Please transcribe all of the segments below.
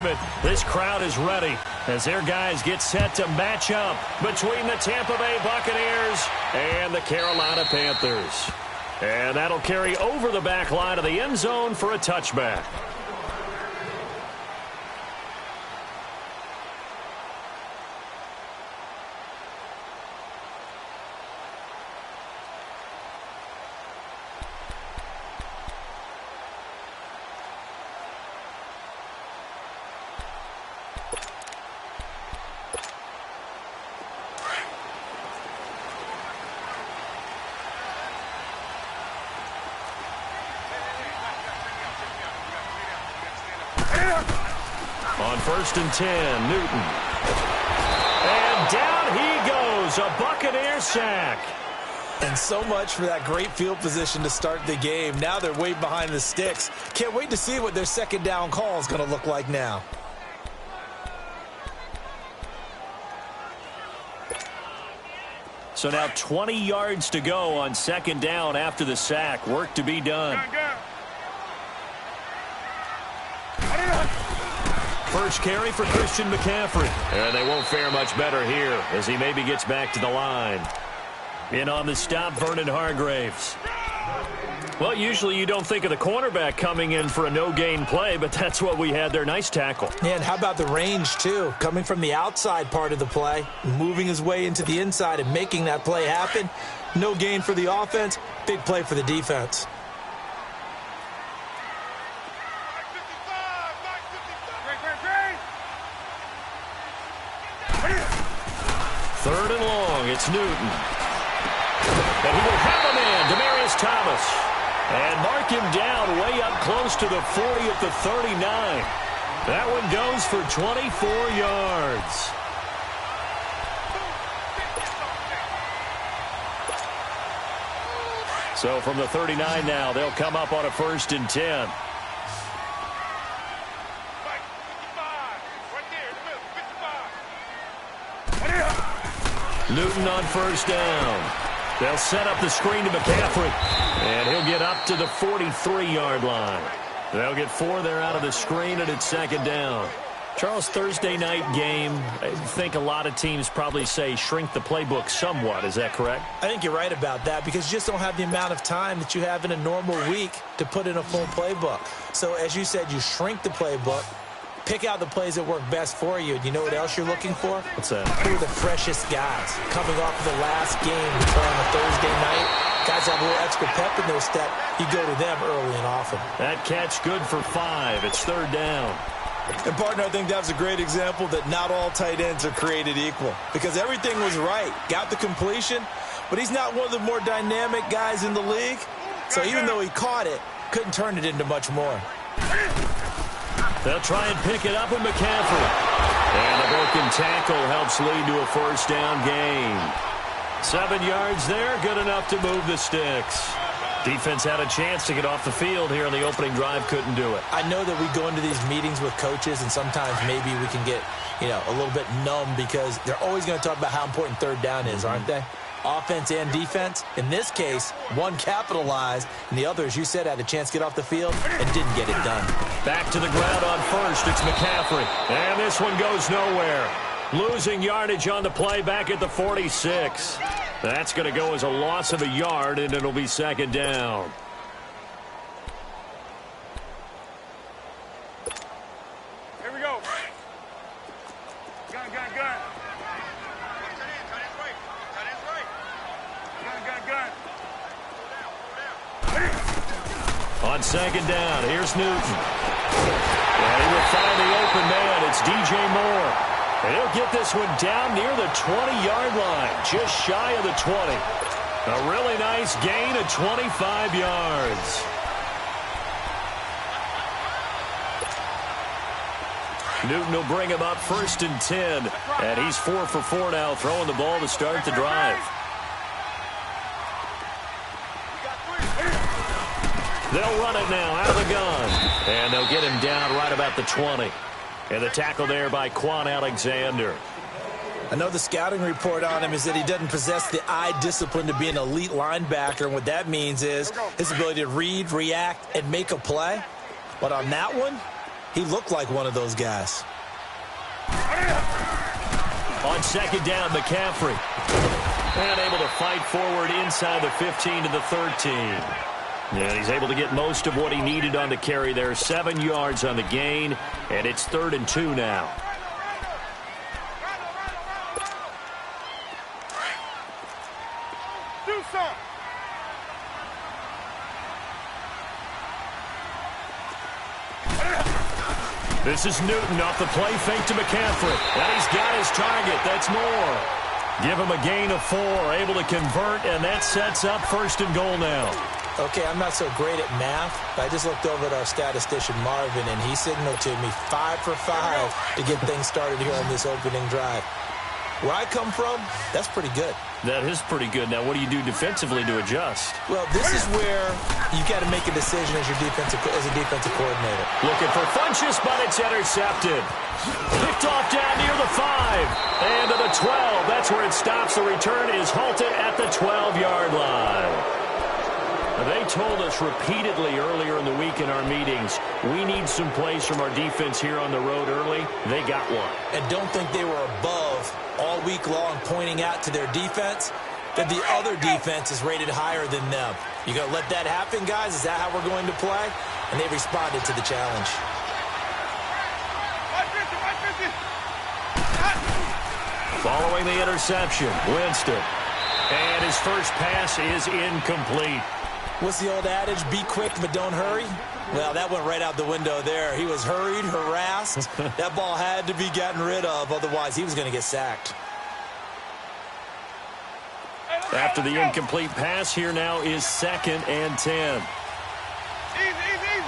This crowd is ready as their guys get set to match up between the Tampa Bay Buccaneers and the Carolina Panthers. And that'll carry over the back line of the end zone for a touchback. On 1st and 10, Newton. And down he goes, a Buccaneer sack. And so much for that great field position to start the game. Now they're way behind the sticks. Can't wait to see what their second down call is going to look like now. So now 20 yards to go on second down after the sack. Work to be done. First carry for Christian McCaffrey. And they won't fare much better here as he maybe gets back to the line. In on the stop, Vernon Hargreaves. Well, usually you don't think of the cornerback coming in for a no-gain play, but that's what we had there. Nice tackle. Yeah, and how about the range, too? Coming from the outside part of the play, moving his way into the inside and making that play happen. No gain for the offense, big play for the defense. Third and long, it's Newton. And he will have a man, Demaryius Thomas. And mark him down way up close to the 40 at the 39. That one goes for 24 yards. So from the 39 now, they'll come up on a 1st and 10. Newton on 1st down. They'll set up the screen to McCaffrey. And he'll get up to the 43-yard line. They'll get 4 there out of the screen, and it's 2nd down. Charles, Thursday night game, I think a lot of teams probably say shrink the playbook somewhat. Is that correct? I think you're right about that because you just don't have the amount of time that you have in a normal week to put in a full playbook. So as you said, you shrink the playbook. Pick out the plays that work best for you. And you know what else you're looking for? What's that? Who are the freshest guys coming off of the last game to play on a Thursday night? Guys have a little extra pep in their step. You go to them early and often. That catch good for 5. It's 3rd down. And, partner, I think that was a great example that not all tight ends are created equal because everything was right. Got the completion, but he's not one of the more dynamic guys in the league. So even though he caught it, couldn't turn it into much more. They'll try and pick it up with McCaffrey. And a broken tackle helps lead to a 1st down gain. 7 yards there, good enough to move the sticks. Defense had a chance to get off the field here in the opening drive, couldn't do it. I know that we go into these meetings with coaches, and sometimes maybe we can get, a little bit numb because they're always going to talk about how important 3rd down is, aren't they? Offense and defense. In this case, one capitalized, and the other, as you said, had a chance to get off the field and didn't get it done. Back to the ground on 1st. It's McCaffrey. And this one goes nowhere. Losing yardage on the play back at the 46. That's going to go as a loss of a yard, and it'll be 2nd down. Here we go. Gun. On 2nd down, here's Newton. And he will find the open man. It's DJ Moore. And he'll get this one down near the 20-yard line, just shy of the 20. A really nice gain of 25 yards. Newton will bring him up 1st and 10. And he's 4 for 4 now, throwing the ball to start the drive. They'll run it now out of the gun. And they'll get him down right about the 20. And the tackle there by Quan Alexander. I know the scouting report on him is that he doesn't possess the eye discipline to be an elite linebacker. And what that means is his ability to read, react, and make a play. But on that one, He looked like one of those guys. On second down, McCaffrey. And able to fight forward inside the 15 to the 13. Yeah, he's able to get most of what he needed on the carry there. 7 yards on the gain, and it's 3rd and 2 now. Do something. This is Newton off the play fake to McCaffrey. And he's got his target. That's more. Give him a gain of 4. Able to convert, and that sets up 1st and goal now. Okay, I'm not so great at math, but I just looked over at our statistician, Marvin, and he signaled to me 5 for 5 to get things started here on this opening drive. Where I come from, that's pretty good. That is pretty good. Now, what do you do defensively to adjust? Well, this is where you got to make a decision as a defensive coordinator. Looking for Funchess, but it's intercepted. Picked off down near the 5 and to the 12. That's where it stops. The return is halted at the 12-yard line. They told us repeatedly earlier in the week in our meetings, we need some plays from our defense here on the road early. They got one. And don't think they were above all week long pointing out to their defense that the other defense is rated higher than them. You going to let that happen, guys? Is that how we're going to play? And they responded to the challenge. Following the interception, Winston. And his first pass is incomplete. What's the old adage? Be quick, but don't hurry? Well, that went right out the window there. He was hurried, harassed. That ball had to be gotten rid of. Otherwise, he was going to get sacked. After the incomplete pass, here now is 2nd and 10. Easy, easy, easy.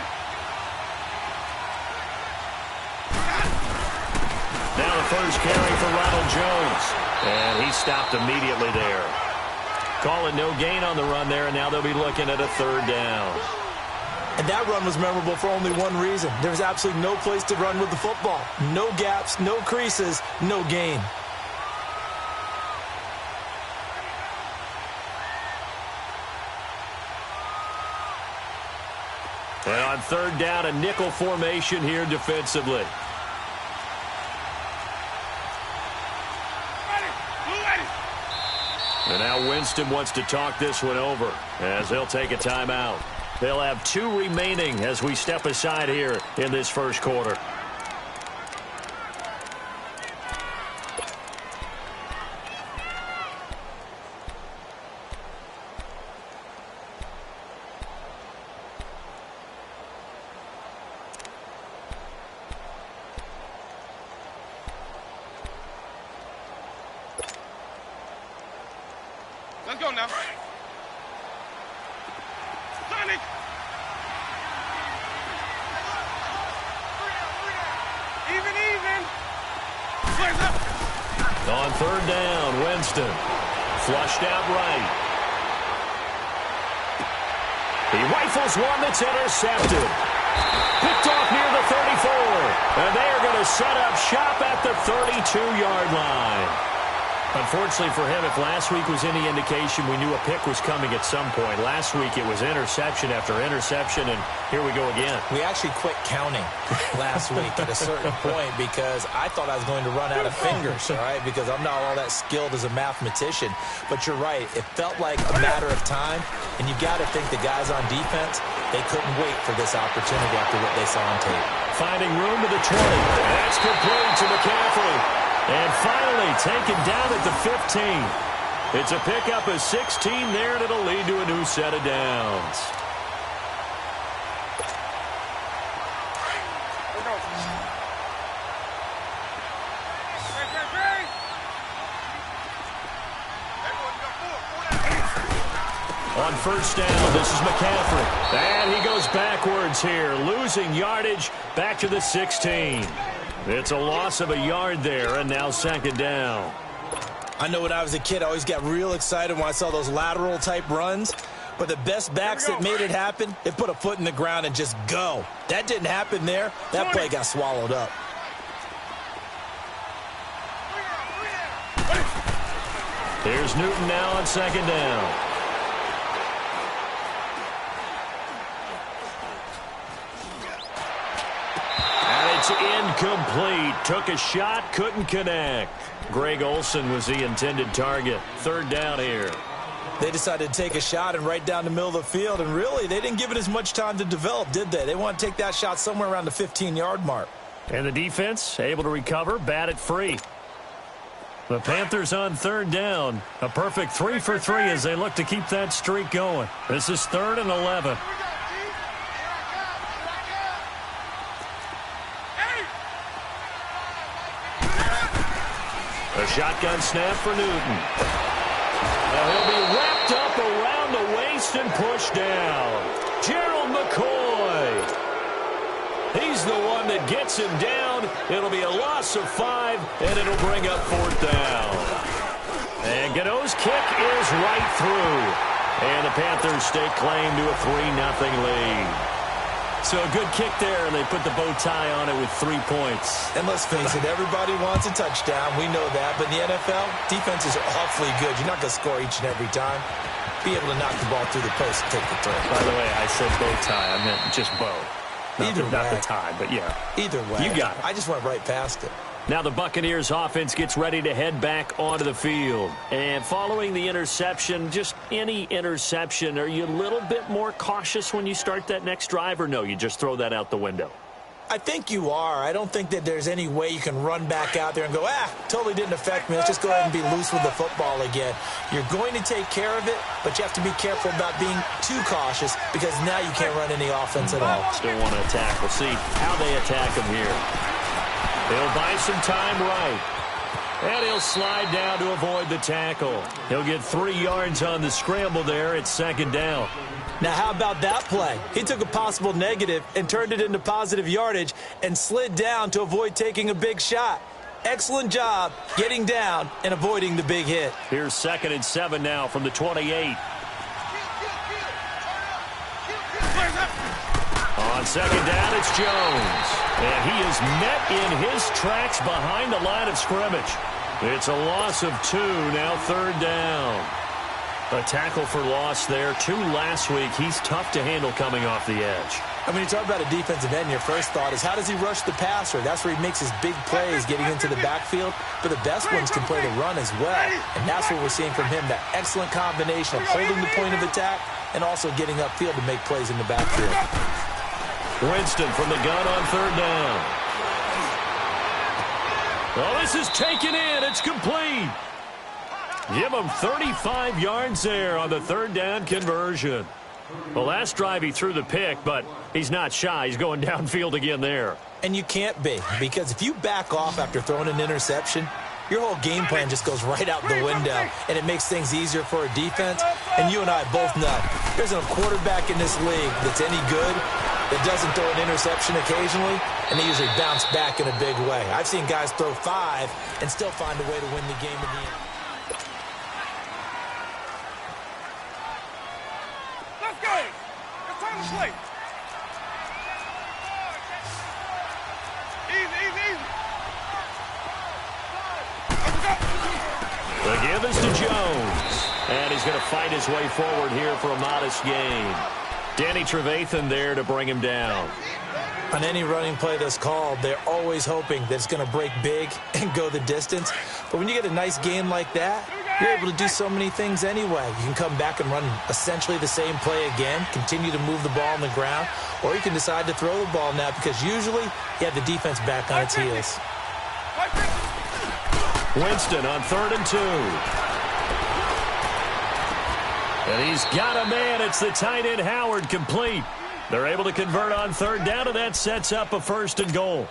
Now the first carry for Ronald Jones. And he stopped immediately there. Calling no gain on the run there, and now they'll be looking at a 3rd down. And that run was memorable for only one reason. There was absolutely no place to run with the football. No gaps, no creases, no gain. And on 3rd down, a nickel formation here defensively. And now Winston wants to talk this one over as he'll take a timeout. They'll have 2 remaining as we step aside here in this first quarter. Let's go now. Sonic! Even. Flares up. On 3rd down, Winston. Flushed out right. He rifles one that's intercepted. Picked off near the 34. And they are going to set up shop at the 32-yard line. Unfortunately for him, if last week was any indication, we knew a pick was coming at some point. Last week it was interception after interception, and here we go again. We actually quit counting last week at a certain point because I thought I was going to run out of fingers, all right, because I'm not all that skilled as a mathematician. But you're right. It felt like a matter of time, and you got to think the guys on defense, they couldn't wait for this opportunity after what they saw on tape. Finding room to the 20. That's complete to McCaffrey. And finally taken down at the 15. It's a pickup of 16 there, and it'll lead to a new set of downs. On 1st down, this is McCaffrey. And he goes backwards here, losing yardage back to the 16. It's a loss of a yard there, and now 2nd down. I know when I was a kid, I always got real excited when I saw those lateral-type runs. But the best backs that made it happen, they put a foot in the ground and just go. That didn't happen there. That play got swallowed up. Here's Newton now on 2nd down. It's incomplete. Took a shot, couldn't connect. Greg Olsen was the intended target. Third down here. They decided to take a shot and right down the middle of the field, and really, they didn't give it as much time to develop, did they? They want to take that shot somewhere around the 15-yard mark. And the defense able to recover, bat it free. The Panthers on third down. A perfect 3 for 3 as they look to keep that streak going. This is 3rd and 11. A shotgun snap for Newton. Now he'll be wrapped up around the waist and pushed down. Gerald McCoy. He's the one that gets him down. It'll be a loss of 5, and it'll bring up 4th down. And Godot's kick is right through. And the Panthers stake claim to a 3-0 lead. So a good kick there, and they put the bow tie on it with 3 points. And let's face it, everybody wants a touchdown. We know that. But in the NFL, defenses are awfully good. You're not going to score each and every time. Be able to knock the ball through the post and take the throw. By the way, I said bow tie. I meant just bow. Not the tie, but yeah. Either way. You got it. I just went right past it. Now the Buccaneers offense gets ready to head back onto the field. And following the interception, just any interception, are you a little bit more cautious when you start that next drive, or no, you just throw that out the window? I think you are. I don't think that there's any way you can run back out there and go, totally didn't affect me. Let's just go ahead and be loose with the football again. You're going to take care of it, but you have to be careful about being too cautious because now you can't run any offense at all. Still want to attack. We'll see how they attack him here. He'll buy some time right. And he'll slide down to avoid the tackle. He'll get 3 yards on the scramble there. It's 2nd down. Now, how about that play? He took a possible negative and turned it into positive yardage and slid down to avoid taking a big shot. Excellent job getting down and avoiding the big hit. Here's 2nd and 7 now from the 28. On 2nd down, it's Jones. And he is met in his tracks behind the line of scrimmage. It's a loss of 2, now 3rd down. A tackle for loss there. 2 last week. He's tough to handle coming off the edge. And when you talk about a defensive end, your first thought is how does he rush the passer? That's where he makes his big plays getting into the backfield. But the best ones can play the run as well. And that's what we're seeing from him, that excellent combination of holding the point of attack and also getting upfield to make plays in the backfield. Winston from the gun on 3rd down. Well, this is taken in. It's complete. Give him 35 yards there on the 3rd down conversion. The last drive he threw the pick, but he's not shy. He's going downfield again there. And you can't be, because if you back off after throwing an interception, your whole game plan just goes right out the window, and it makes things easier for a defense. And you and I both know there's a quarterback in this league that's any good that doesn't throw an interception occasionally, and they usually bounce back in a big way. I've seen guys throw 5 and still find a way to win the game in the end. Play. Easy. The give is to Jones. And he's going to fight his way forward here for a modest gain. Danny Trevathan there to bring him down. On any running play that's called, they're always hoping that it's going to break big and go the distance. But when you get a nice gain like that, you're able to do so many things anyway. You can come back and run essentially the same play again, continue to move the ball on the ground, or you can decide to throw the ball now because usually you have the defense back on its heels. Winston on 3rd and 2. And he's got a man. It's the tight end Howard, complete. They're able to convert on 3rd down, and that sets up a 1st and goal.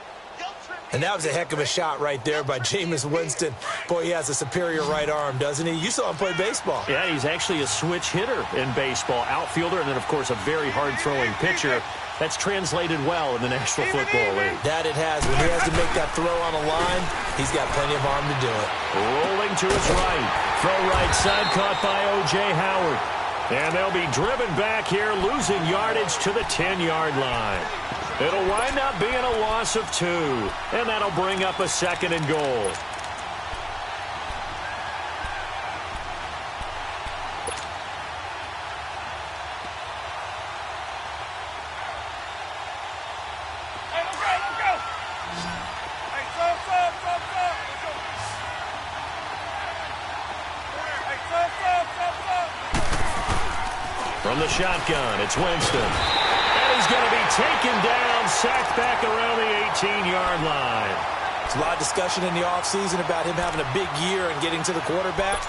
And that was a heck of a shot right there by Jameis Winston. Boy, he has a superior right arm, doesn't he? You saw him play baseball. Yeah, he's actually a switch hitter in baseball. Outfielder, and then, of course, a very hard-throwing pitcher. That's translated well in the National Football League. That it has. When he has to make that throw on a line, he's got plenty of arm to do it. Rolling to his right. Throw right side caught by O.J. Howard. And they'll be driven back here, losing yardage to the 10-yard line. It'll wind up being a loss of 2, and that'll bring up a 2nd and goal. From the shotgun, it's Winston. And he's going to be taken down, sacked back around the 18-yard line. There's a lot of discussion in the offseason about him having a big year and getting to the quarterback.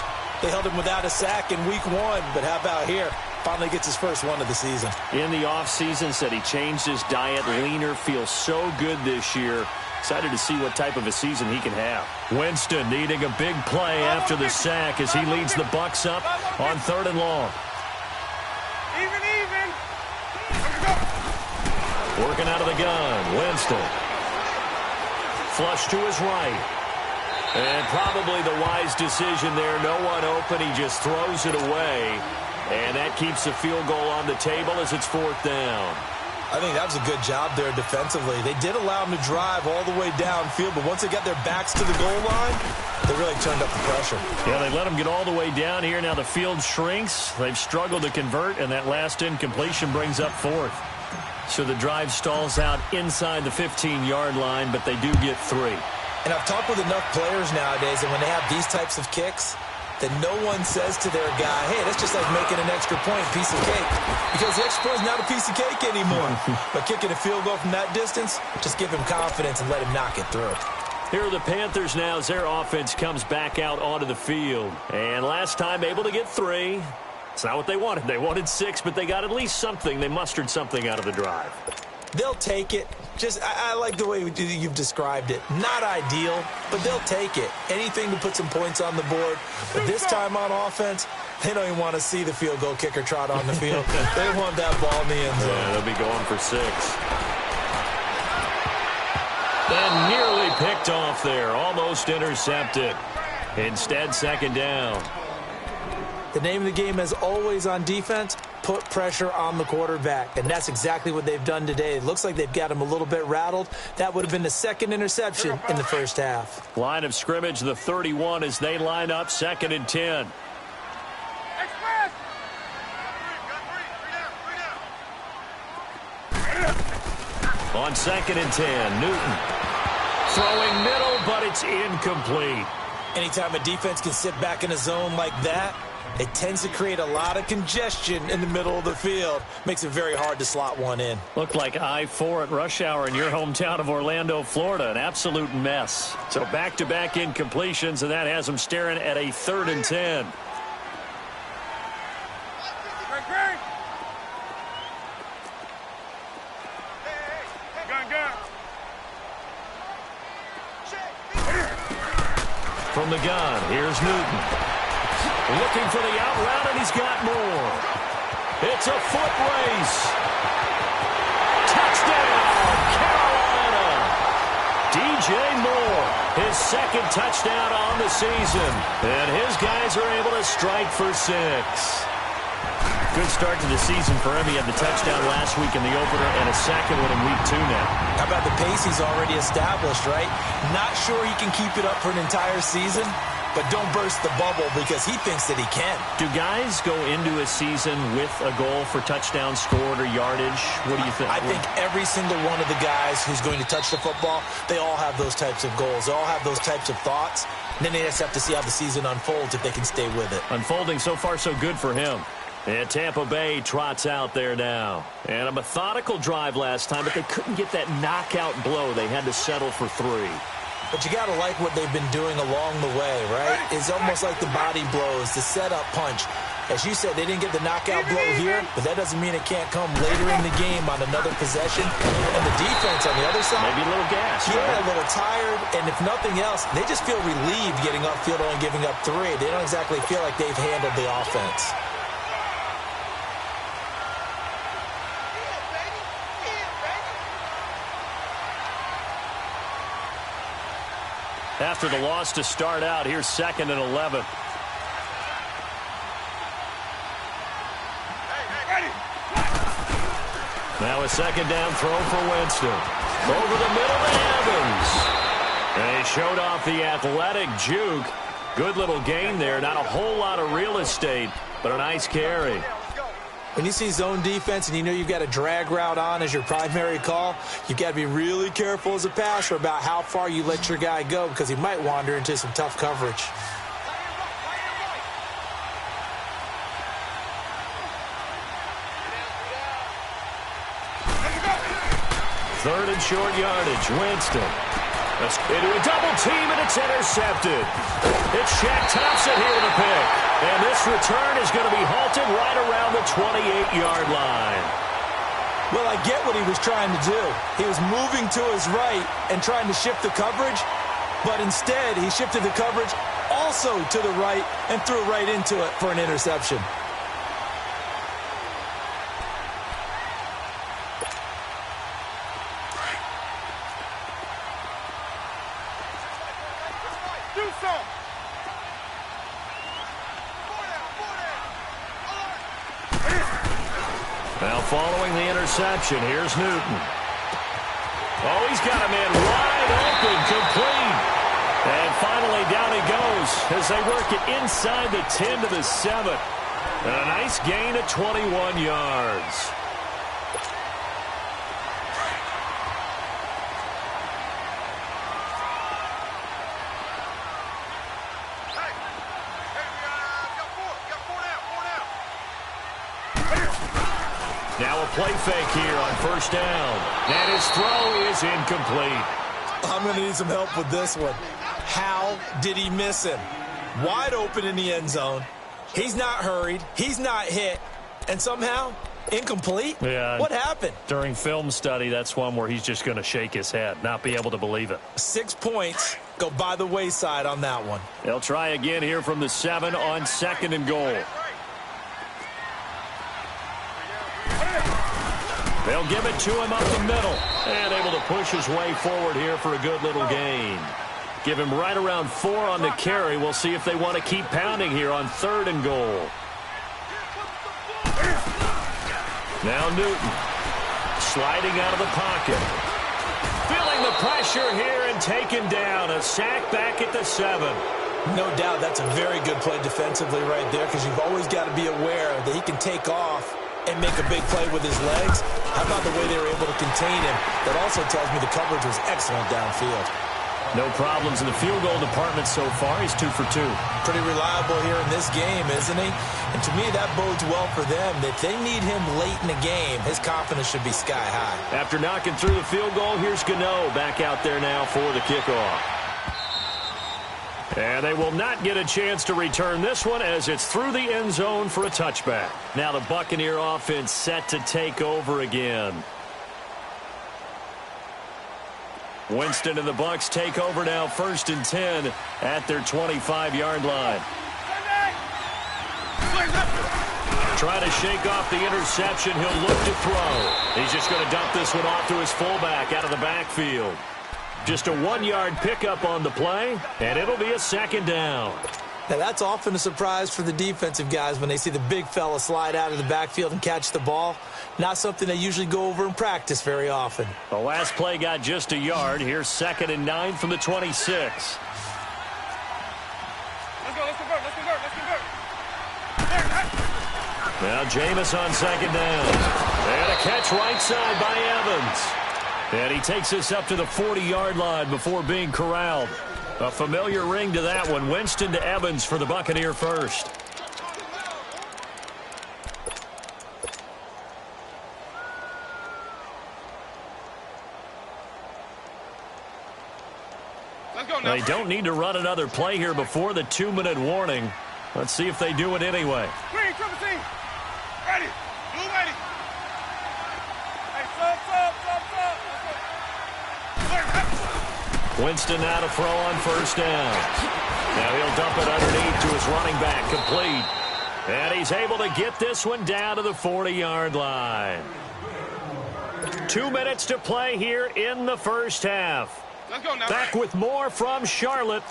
They held him without a sack in week 1, but how about here? Finally gets his first one of the season. In the offseason, said he changed his diet, leaner, feels so good this year. Excited to see what type of a season he can have. Winston needing a big play after the sack as he leads the Bucs up on 3rd and long. Even. Working out of the gun, Winston. Flush to his right. And probably the wise decision there. No one open. He just throws it away. And that keeps the field goal on the table as it's 4th down. I think that was a good job there defensively. They did allow him to drive all the way downfield, but once they got their backs to the goal line, they really turned up the pressure. Yeah, they let him get all the way down here. Now the field shrinks. They've struggled to convert, and that last incompletion brings up 4th. So the drive stalls out inside the 15-yard line, but they do get 3. And I've talked with enough players nowadays, and when they have these types of kicks, that no one says to their guy, hey, that's just like making an extra point, piece of cake. Because the extra point is not a piece of cake anymore. But kicking a field goal from that distance, just give him confidence and let him knock it through. Here are the Panthers now as their offense comes back out onto the field. And last time able to get 3. It's not what they wanted. They wanted 6, but they got at least something. They mustered something out of the drive. They'll take it. I like the way you've described it. Not ideal, but they'll take it. Anything to put some points on the board. But this time on offense, they don't even want to see the field goal kicker trot on the field. They want that ball in the end zone. Yeah, they'll be going for 6. And nearly picked off there. Almost intercepted. Instead, 2nd down. The name of the game, as always on defense, put pressure on the quarterback. And that's exactly what they've done today. It looks like they've got him a little bit rattled. That would have been the 2nd interception in the first half. Line of scrimmage, the 31 as they line up, 2nd and 10. Express. On 2nd and 10, Newton. Throwing middle, but it's incomplete. Anytime a defense can sit back in a zone like that, it tends to create a lot of congestion in the middle of the field. Makes it very hard to slot one in. Looked like I-4 at rush hour in your hometown of Orlando, Florida. An absolute mess. So back-to-back incompletions, and that has them staring at a 3rd and 10. From the gun, here's Newton. Looking for the out route, and he's got more. It's a foot race. Touchdown, Carolina. DJ Moore, his 2nd touchdown on the season. And his guys are able to strike for 6. Good start to the season for him. He had the touchdown last week in the opener and a 2nd one in week 2 now. How about the pace he's already established, right? Not sure he can keep it up for an entire season, but don't burst the bubble because he thinks that he can. Do guys go into a season with a goal for touchdown scored or yardage? What do you think? I think every single one of the guys who's going to touch the football, they all have those types of goals. They all have those types of thoughts. And then they just have to see how the season unfolds if they can stay with it. Unfolding so far so good for him. And Tampa Bay trots out there now. And a methodical drive last time, but they couldn't get that knockout blow. They had to settle for 3. But you got to like what they've been doing along the way, right? It's almost like the body blows, the setup punch. As you said, they didn't get the knockout blow here, but that doesn't mean it can't come later in the game on another possession. And the defense on the other side, maybe a little gas. Yeah, right? A little tired. And if nothing else, they just feel relieved getting upfield only giving up 3. They don't exactly feel like they've handled the offense. After the loss to start out, here's 2nd and 11. Now a 2nd down throw for Winston. Over the middle to Evans. And he showed off the athletic juke. Good little gain there. Not a whole lot of real estate, but a nice carry. When you see zone defense and you know you've got a drag route on as your primary call, you've got to be really careful as a passer about how far you let your guy go because he might wander into some tough coverage. third and short yardage. Winston into a double team, and it's intercepted. It's Shaq Thompson here with a pick. And this return is going to be halted right around the 28-yard line. Well, I get what he was trying to do. He was moving to his right and trying to shift the coverage, but instead he shifted the coverage also to the right and threw right into it for an interception. Now following the interception, here's Newton. Oh, he's got a man wide open, complete. And finally down he goes as they work it inside the 10 to the 7. And a nice gain of 21 yards. Now a play fake here on first down. And his throw is incomplete. I'm going to need some help with this one. How did he miss him? Wide open in the end zone. He's not hurried. He's not hit. And somehow, incomplete? Yeah. What happened? During film study, that's one where he's just going to shake his head, not be able to believe it. 6 points go by the wayside on that one. They'll try again here from the 7 on second and goal. They'll give it to him up the middle. And able to push his way forward here for a good little gain. Give him right around 4 on the carry. We'll see if they want to keep pounding here on third and goal. Now Newton sliding out of the pocket. Feeling the pressure here and taken down. A sack back at the 7. No doubt that's a very good play defensively right there, because you've always got to be aware that he can take off and make a big play with his legs. How about the way they were able to contain him? That also tells me the coverage was excellent downfield. No problems in the field goal department so far. He's 2 for 2. Pretty reliable here in this game, isn't he? And to me, that bodes well for them. If they need him late in the game, his confidence should be sky high. After knocking through the field goal, here's Gano back out there now for the kickoff. And they will not get a chance to return this one as it's through the end zone for a touchback. Now the Buccaneer offense set to take over again. Winston and the Bucs take over now, 1st and 10 at their 25-yard line. Trying to shake off the interception. He'll look to throw. He's just going to dump this one off to his fullback out of the backfield. Just a 1-yard pickup on the play, and it'll be a 2nd down. Now, that's often a surprise for the defensive guys when they see the big fella slide out of the backfield and catch the ball. Not something they usually go over in practice very often. The last play got just a yard. Here's 2nd and 9 from the 26. Let's go, let's convert, let's convert, let's convert. Now Jameis on 2nd down. And a catch right side by Evans. And he takes this up to the 40-yard line before being corralled. A familiar ring to that one. Winston to Evans for the Buccaneer first. Let's go now. They don't need to run another play here before the 2-minute warning. Let's see if they do it anyway. Green, triple team. Ready. Blue ready. Hey, sub. Winston now to throw on 1st down. Now he'll dump it underneath to his running back, complete. And he's able to get this one down to the 40-yard line. 2 minutes to play here in the first half. Let's go now. Back with more from Charlotte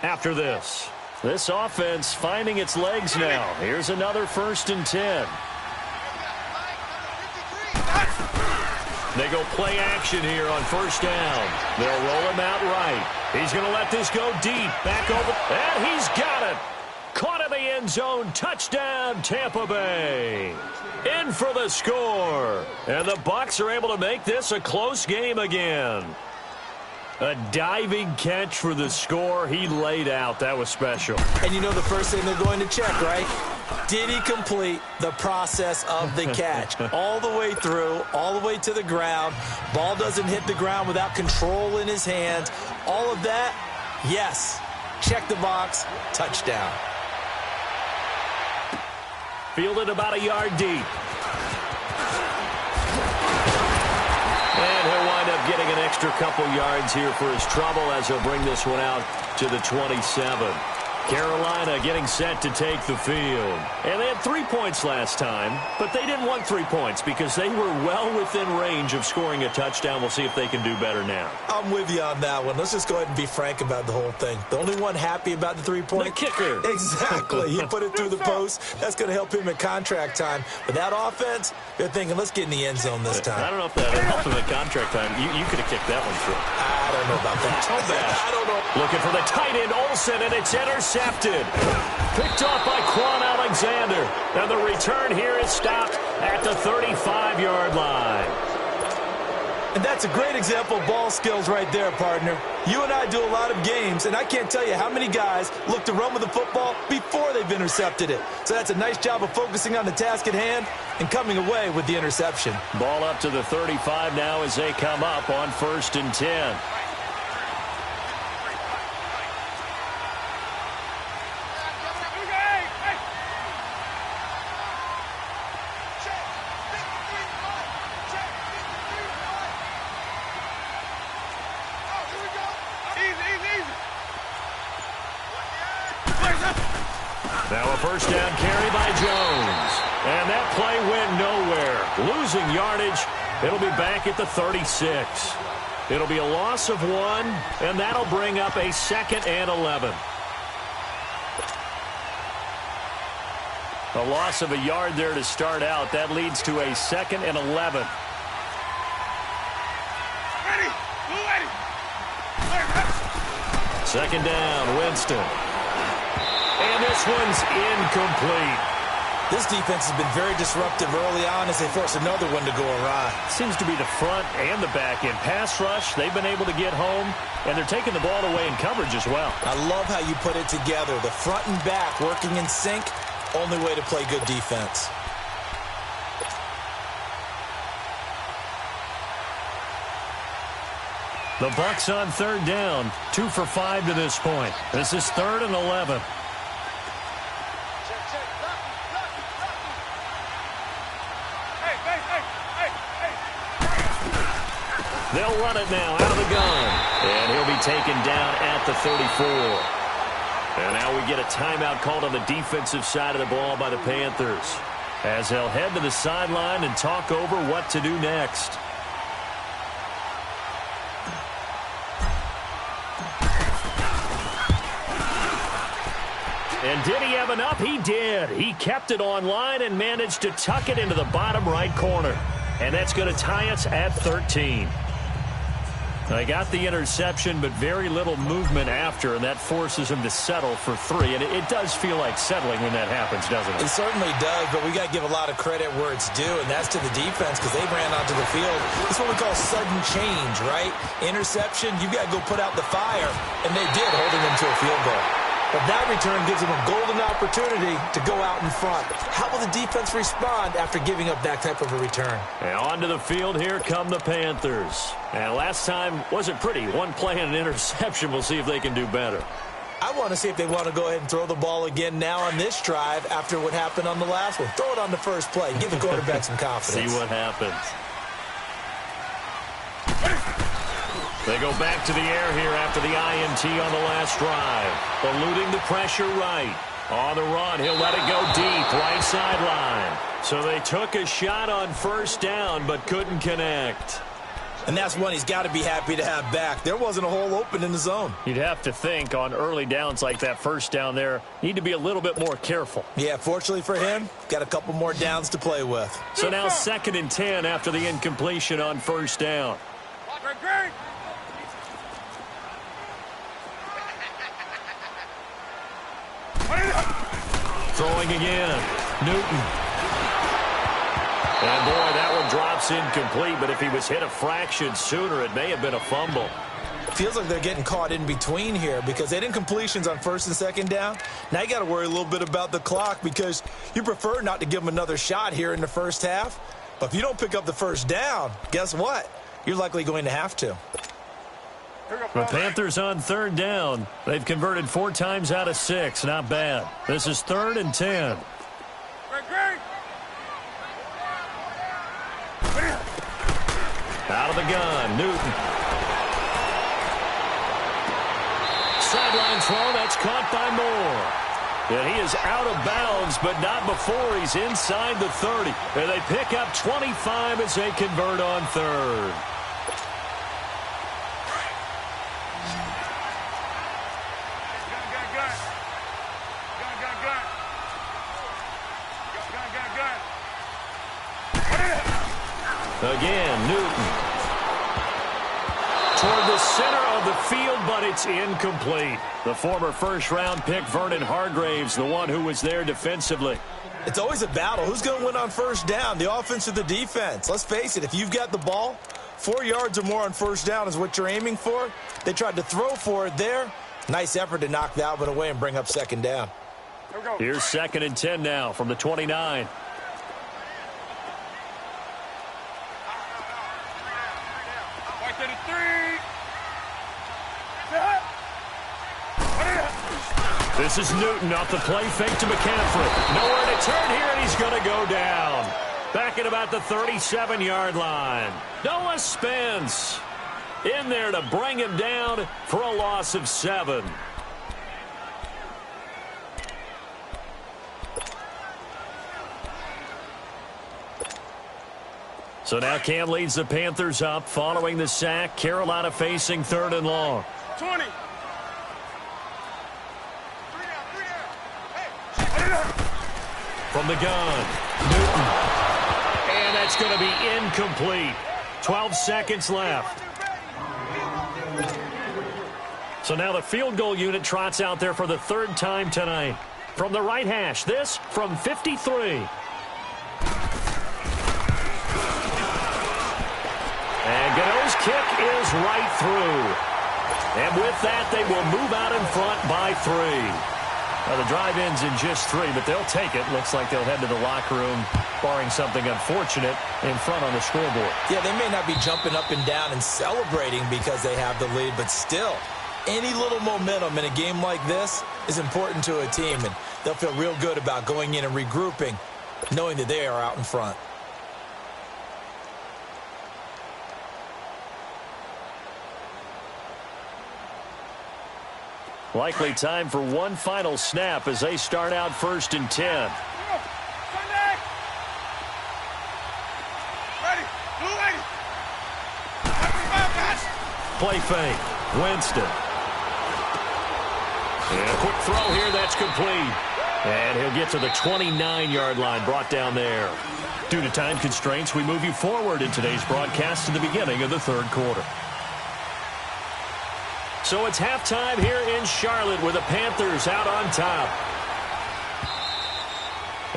after this. This offense finding its legs now. Here's another 1st and 10. They go play action here on 1st down. They'll roll him out right. He's going to let this go deep. Back over. And he's got it. Caught in the end zone. Touchdown, Tampa Bay. In for the score. And the Bucs are able to make this a close game again. A diving catch for the score. He laid out. That was special. And you know the first thing they're going to check, right? Did he complete the process of the catch? All the way through, all the way to the ground. Ball doesn't hit the ground without control in his hands. All of that, yes. Check the box, touchdown. Fielded about a yard deep. And he'll wind up getting an extra couple yards here for his trouble as he'll bring this one out to the 27. Carolina getting set to take the field. And they had 3 points last time, but they didn't want 3 points because they were well within range of scoring a touchdown. We'll see if they can do better now. I'm with you on that one. Let's just go ahead and be frank about the whole thing. The only one happy about the 3-point? The kicker. Exactly. He put it through the post. That's going to help him at contract time. But that offense, they're thinking, let's get in the end zone this time. I don't know if that helped him at contract time. You could have kicked that one through. I don't know about that. I don't know. Looking for the tight end, Olsen, and it's intercepted. Picked off by Quan Alexander. And the return here is stopped at the 35-yard line. And that's a great example of ball skills right there, partner. You and I do a lot of games, and I can't tell you how many guys look to run with the football before they've intercepted it. So that's a nice job of focusing on the task at hand and coming away with the interception. Ball up to the 35 now as they come up on 1st and 10. Now a first down carry by Jones. And that play went nowhere. Losing yardage. It'll be back at the 36. It'll be a loss of 1, and that'll bring up a 2nd and 11. A loss of a yard there to start out. That leads to a 2nd and 11. Second down, Winston. And this one's incomplete. This defense has been very disruptive early on as they force another one to go awry. Seems to be the front and the back end. Pass rush, they've been able to get home, and they're taking the ball away in coverage as well. I love how you put it together. The front and back working in sync, only way to play good defense. The Bucs on 3rd down, 2 for 5 to this point. This is 3rd and 11. They'll run it now out of the gun. And he'll be taken down at the 34. And now we get a timeout called on the defensive side of the ball by the Panthers, as they'll head to the sideline and talk over what to do next. And did he have enough? He did. He kept it online and managed to tuck it into the bottom right corner. And that's going to tie us at 13. They got the interception, but very little movement after, and that forces him to settle for 3. And it does feel like settling when that happens, doesn't it? It certainly does, but we got to give a lot of credit where it's due, and that's to the defense because they ran onto the field. It's what we call sudden change, right? Interception, you got to go put out the fire, and they did, holding them to a field goal. But that return gives them a golden opportunity to go out in front. How will the defense respond after giving up that type of a return? And onto the field, here come the Panthers. And last time wasn't pretty. One play and an interception. We'll see if they can do better. I want to see if they want to go ahead and throw the ball again now on this drive after what happened on the last one. Throw it on the first play. Give the quarterback some confidence. See what happens. They go back to the air here after the INT on the last drive. Eluding the pressure right. On the run, he'll let it go deep, right sideline. So they took a shot on first down, but couldn't connect. And that's one he's got to be happy to have back. There wasn't a hole open in the zone. You'd have to think on early downs like that first down there, need to be a little bit more careful. Yeah, fortunately for him, got a couple more downs to play with. So now 2nd and 10 after the incompletion on first down. Throwing again. Newton. And boy, that one drops incomplete, but if he was hit a fraction sooner, it may have been a fumble. Feels like they're getting caught in between here because they didn't completions on first and second down. Now you got to worry a little bit about the clock because you prefer not to give them another shot here in the first half. But if you don't pick up the first down, guess what? You're likely going to have to. The Panthers on third down. They've converted 4 times out of 6. Not bad. This is 3rd and 10. Out of the gun, Newton. Sideline throw, that's caught by Moore. And he is out of bounds, but not before he's inside the 30. And they pick up 25 as they convert on third. Again, Newton. Toward the center of the field, but it's incomplete. The former first-round pick, Vernon Hargraves, the one who was there defensively. It's always a battle. Who's going to win on first down, the offense or the defense? Let's face it, if you've got the ball, 4 yards or more on first down is what you're aiming for. They tried to throw for it there. Nice effort to knock that one away and bring up second down. Here's 2nd and 10 now from the 29. This is Newton off the play fake to McCaffrey. Nowhere to turn here, and he's going to go down. Back at about the 37-yard line. Noah Spence in there to bring him down for a loss of 7. So now Cam leads the Panthers up following the sack. Carolina facing 3rd and long. 20. From the gun, Newton. And that's going to be incomplete. 12 seconds left. So now the field goal unit trots out there for the 3rd time tonight. From the right hash, this from 53. And Godot's kick is right through. And with that, they will move out in front by 3. Now, the drive ends in just 3, but they'll take it. Looks like they'll head to the locker room, barring something unfortunate, in front on the scoreboard. Yeah, they may not be jumping up and down and celebrating because they have the lead, but still, any little momentum in a game like this is important to a team, and they'll feel real good about going in and regrouping, knowing that they are out in front. Likely time for one final snap as they start out 1st and 10. Play fake. Winston. And a quick throw here. That's complete. And he'll get to the 29-yard line, brought down there. Due to time constraints, we move you forward in today's broadcast to the beginning of the 3rd quarter. So it's halftime here in Charlotte with the Panthers out on top.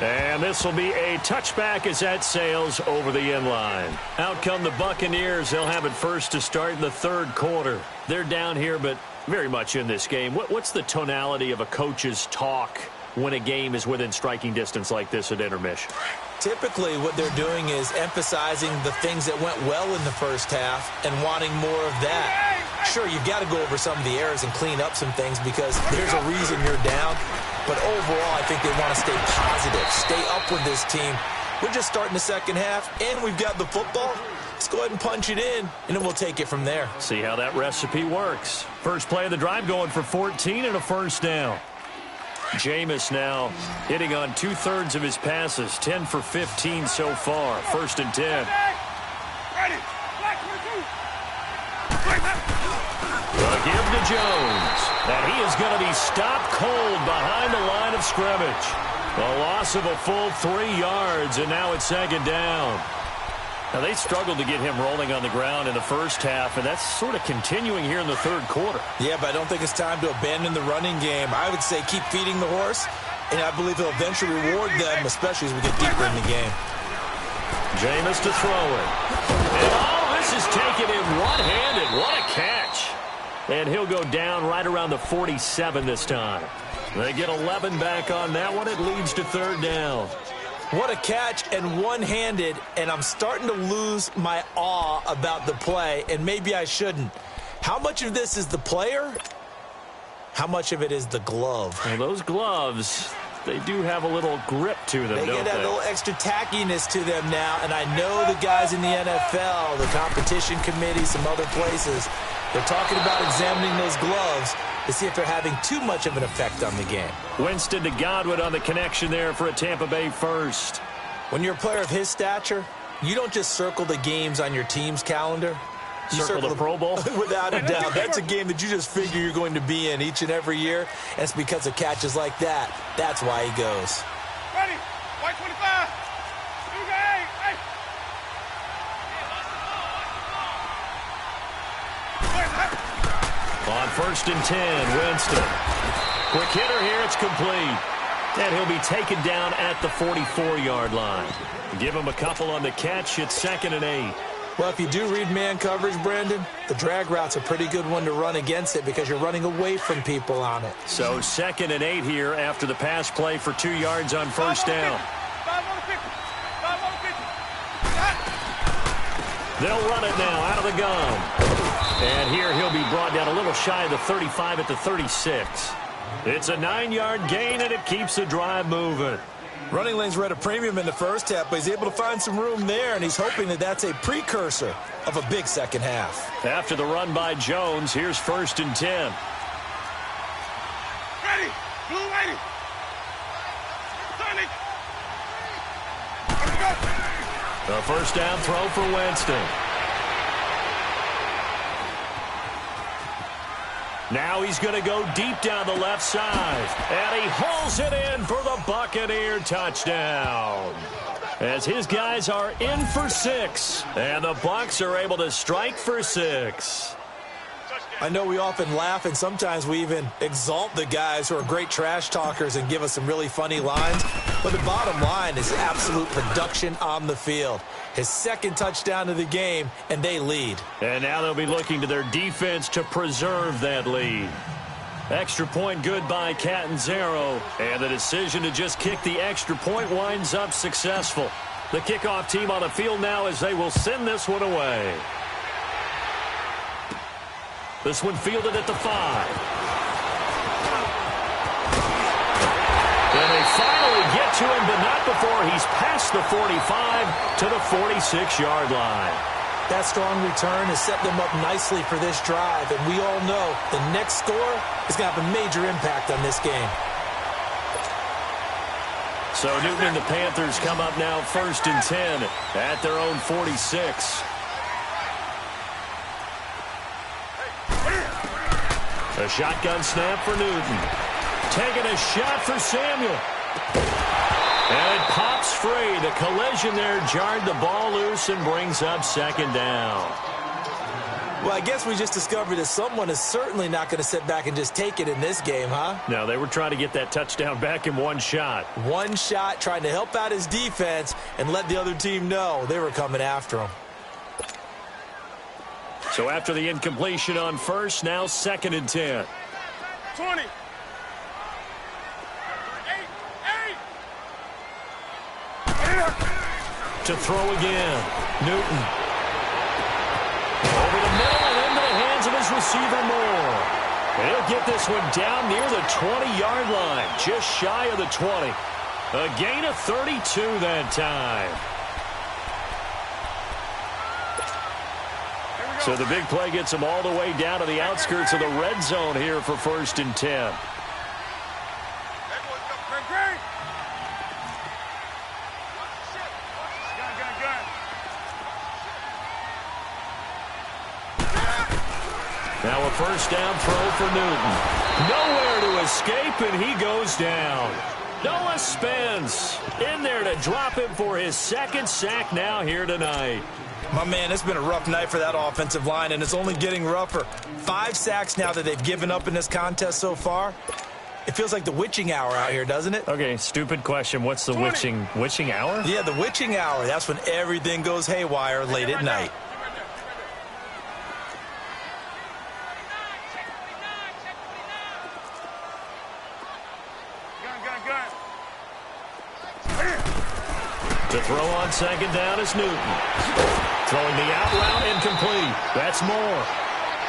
And this will be a touchback as that sails over the end line. Out come the Buccaneers. They'll have it first to start in the 3rd quarter. They're down here, but very much in this game. What's the tonality of a coach's talk when a game is within striking distance like this at intermission? Typically, what they're doing is emphasizing the things that went well in the first half and wanting more of that. Sure, you've got to go over some of the errors and clean up some things because there's a reason you're down. But overall, I think they want to stay positive, stay up with this team. We're just starting the second half, and we've got the football. Let's go ahead and punch it in, and then we'll take it from there. See how that recipe works. First play of the drive going for 14 and a 1st down. Jameis now hitting on 2/3 of his passes, 10 for 15 so far. 1st and 10. The give to Jones. And he is going to be stopped cold behind the line of scrimmage. A loss of a full 3 yards, and now it's 2nd down. Now, they struggled to get him rolling on the ground in the first half, and that's sort of continuing here in the 3rd quarter. Yeah, but I don't think it's time to abandon the running game. I would say keep feeding the horse, and I believe he'll eventually reward them, especially as we get deeper in the game. Jameis to throw it. And this is taken in one-handed. What a catch. And he'll go down right around the 47 this time. They get 11 back on that one. It leads to third down. What a catch, and one-handed, and I'm starting to lose my awe about the play, and maybe I shouldn't. How much of this is the player? How much of it is the glove? Well, those gloves, they do have a little grip to them, They don't get that they? little extra tackiness to them now, and I know the guys in the NFL, the competition committee, some other places, they're talking about examining those gloves to see if they're having too much of an effect on the game. Winston to Godwin on the connection there for a Tampa Bay first. When you're a player of his stature, you don't just circle the games on your team's calendar. You Circle the Pro Bowl? Without a doubt. That's a game that you just figure you're going to be in each and every year. And it's because of catches like that. That's why he goes. Ready? White 25. You got 8. On first and 10, Winston. Quick hitter here, it's complete. And he'll be taken down at the 44-yard line. Give him a couple on the catch. It's 2nd and 8. Well, if you do read man coverage, Brandon, the drag route's a pretty good one to run against it because you're running away from people on it. So 2nd and 8 here after the pass play for 2 yards on first down. 5 on the 50. 5 on the 50. They'll run it now out of the gun. And here he'll be brought down a little shy of the 35 at the 36. It's a 9-yard gain, and it keeps the drive moving. Running lanes were at a premium in the first half, but he's able to find some room there, and he's hoping that that's a precursor of a big second half. After the run by Jones, here's 1st and 10. Ready? Blue 80. Turning. A first down throw for Winston. Now he's going to go deep down the left side. And he hauls it in for the Buccaneer touchdown. As his guys are in for 6. And the Bucs are able to strike for 6. I know we often laugh, and sometimes we even exalt the guys who are great trash talkers and give us some really funny lines. But the bottom line is absolute production on the field. His 2nd touchdown of the game, and they lead. And now they'll be looking to their defense to preserve that lead. Extra point good by Catanzaro. And the decision to just kick the extra point winds up successful. The kickoff team on the field now as they will send this one away. This one fielded at the 5. And they finally get to him, but not before he's past the 45 to the 46-yard line. That strong return has set them up nicely for this drive, and we all know the next score is going to have a major impact on this game. So Newton and the Panthers come up now 1st and 10 at their own 46. A shotgun snap for Newton. Taking a shot for Samuel. And it pops free. The collision there jarred the ball loose and brings up 2nd down. Well, I guess we just discovered that someone is certainly not going to sit back and just take it in this game, huh? No, they were trying to get that touchdown back in one shot. One shot, trying to help out his defense and let the other team know they were coming after him. So after the incompletion on first, now 2nd and 10. 20. 8. To throw again. Newton. Over the middle and into the hands of his receiver Moore. And he'll get this one down near the 20-yard line. Just shy of the 20. A gain of 32 that time. So the big play gets him all the way down to the outskirts of the red zone here for 1st and 10. Now a first down throw for Newton. Nowhere to escape, and he goes down. Noah Spence in there to drop him for his 2nd sack now here tonight. My man, it's been a rough night for that offensive line, and it's only getting rougher. 5 sacks now that they've given up in this contest so far. It feels like the witching hour out here, doesn't it? Okay, stupid question. What's the witching hour? Yeah, the witching hour. That's when everything goes haywire late at night. To throw on second down is Newton. Throwing the out route incomplete. That's Moore.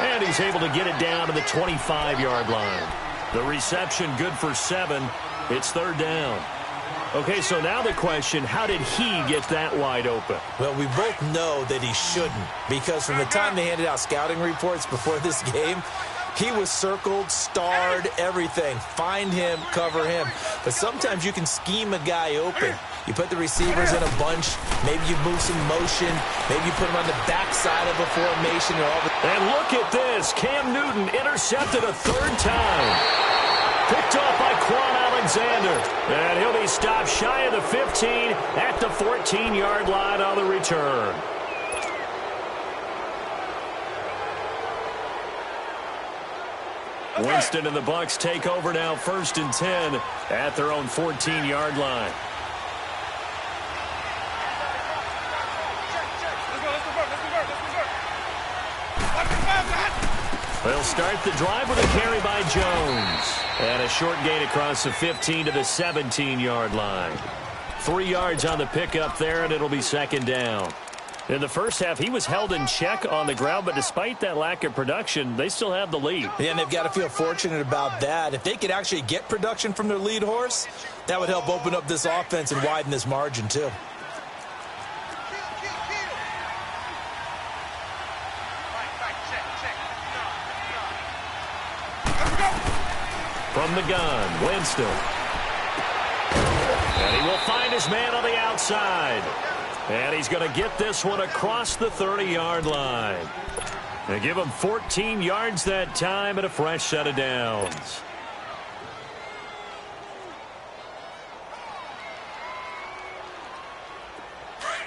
And he's able to get it down to the 25-yard line. The reception good for 7. It's third down. Okay, so now the question, how did he get that wide open? Well, we both know that he shouldn't, because from the time they handed out scouting reports before this game, he was circled, starred, everything. Find him, cover him. But sometimes you can scheme a guy open. You put the receivers in a bunch. Maybe you move some motion. Maybe you put them on the backside of a formation. And look at this. Cam Newton intercepted a third time. Picked off by Quan Alexander. And he'll be stopped shy of the 15 at the 14-yard line on the return. Winston and the Bucs take over now, 1st and 10 at their own 14-yard line. They'll start the drive with a carry by Jones. And a short gain across the 15 to the 17-yard line. 3 yards on the pickup there, and it'll be second down. In the first half, he was held in check on the ground, but despite that lack of production, they still have the lead. Yeah, and they've got to feel fortunate about that. If they could actually get production from their lead horse, that would help open up this offense and widen this margin, too. From the gun, Winston. And he will find his man on the outside. And he's going to get this one across the 30-yard line. They give him 14 yards that time and a fresh set of downs.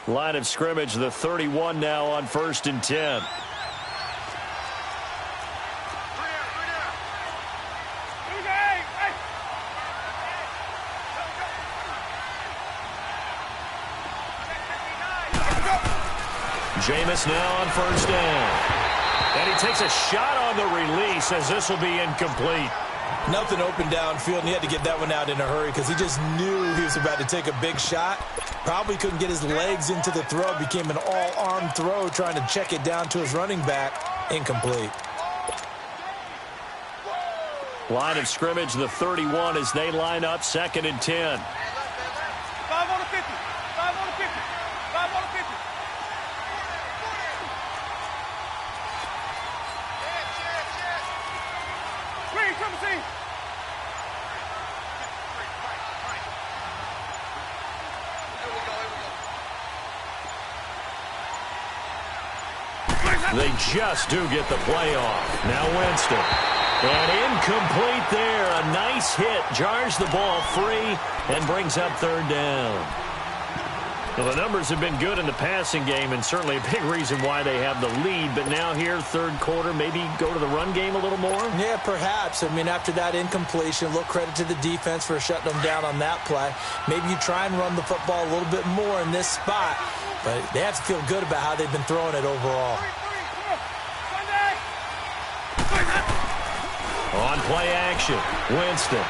Line of scrimmage, the 31 now on 1st and 10. Jameis now on 1st down. And he takes a shot on the release as this will be incomplete. Nothing open downfield, and he had to get that one out in a hurry because he just knew he was about to take a big shot. Probably couldn't get his legs into the throw. Became an all-arm throw trying to check it down to his running back. Incomplete. Line of scrimmage, the 31 as they line up 2nd and 10. 5 on the 50. 5 on the 50. 5 on the 50. Green, come and see. They just do get the play off. Now Winston. And incomplete there. A nice hit. Jars the ball free and brings up 3rd down. Well, the numbers have been good in the passing game and certainly a big reason why they have the lead. But now here, 3rd quarter, maybe go to the run game a little more? Yeah, perhaps. I mean, after that incompletion, a little credit to the defense for shutting them down on that play. Maybe you try and run the football a little bit more in this spot. But they have to feel good about how they've been throwing it overall. On play action, Winston.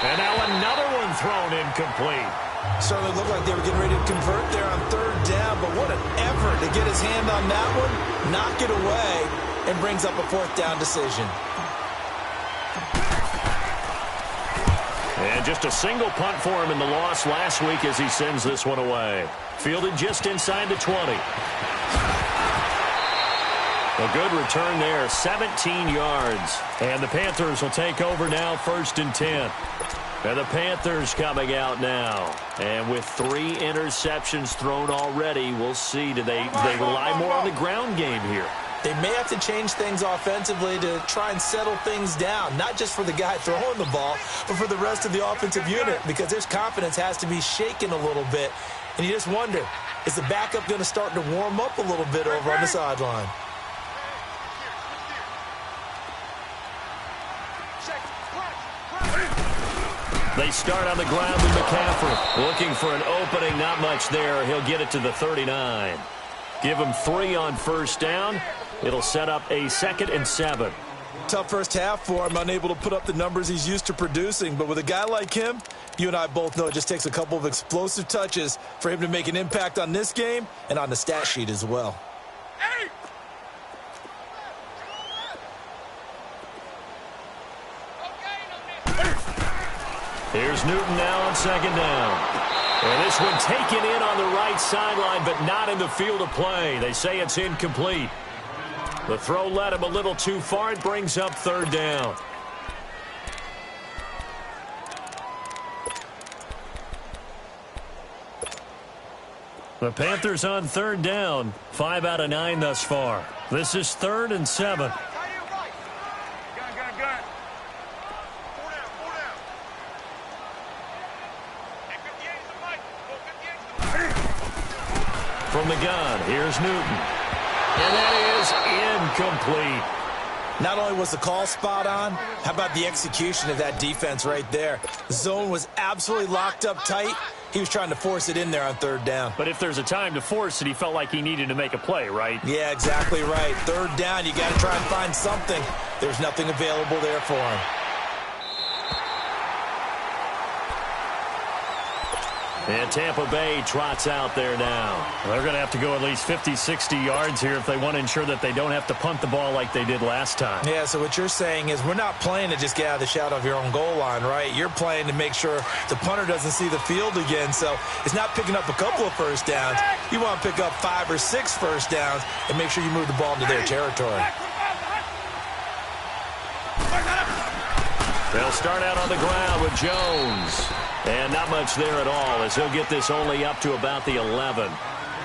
And now another one thrown incomplete. Certainly looked like they were getting ready to convert there on 3rd down, but what an effort to get his hand on that one, knock it away, and brings up a 4th down decision. And just a single punt for him in the loss last week as he sends this one away. Fielded just inside the 20. A good return there, 17 yards. And the Panthers will take over now, 1st and 10. And the Panthers coming out now. And with 3 interceptions thrown already, we'll see. Do they rely more on the ground game here? They may have to change things offensively to try and settle things down, not just for the guy throwing the ball, but for the rest of the offensive unit, because their confidence has to be shaken a little bit. And you just wonder, is the backup going to start to warm up a little bit over on the sideline? They start on the ground with McCaffrey. Looking for an opening, not much there. He'll get it to the 39. Give him 3 on 1st down. It'll set up a 2nd and 7. tough first half for him, unable to put up the numbers he's used to producing. But with a guy like him, you and I both know it just takes a couple of explosive touches for him to make an impact on this game and on the stat sheet as well. Hey! Here's Newton now on second down. And this one taken in on the right sideline, but not in the field of play. They say it's incomplete. The throw led him a little too far. It brings up third down. The Panthers on third down. 5 out of 9 thus far. This is 3rd and 7. Gun. Pull down. From the gun, here's Newton. And that is incomplete. Not only was the call spot on, how about the execution of that defense right there? The zone was absolutely locked up tight. He was trying to force it in there on third down. But if there's a time to force it, he felt like he needed to make a play, right? Yeah, exactly right. Third down, you got to try and find something. There's nothing available there for him. And Tampa Bay trots out there now. They're going to have to go at least 50, 60 yards here if they want to ensure that they don't have to punt the ball like they did last time. Yeah, so what you're saying is we're not playing to just get out of the shadow of your own goal line, right? You're playing to make sure the punter doesn't see the field again. So it's not picking up a couple of first downs. You want to pick up 5 or 6 first downs and make sure you move the ball into their territory. They'll start out on the ground with Jones. And not much there at all as he'll get this only up to about the 11.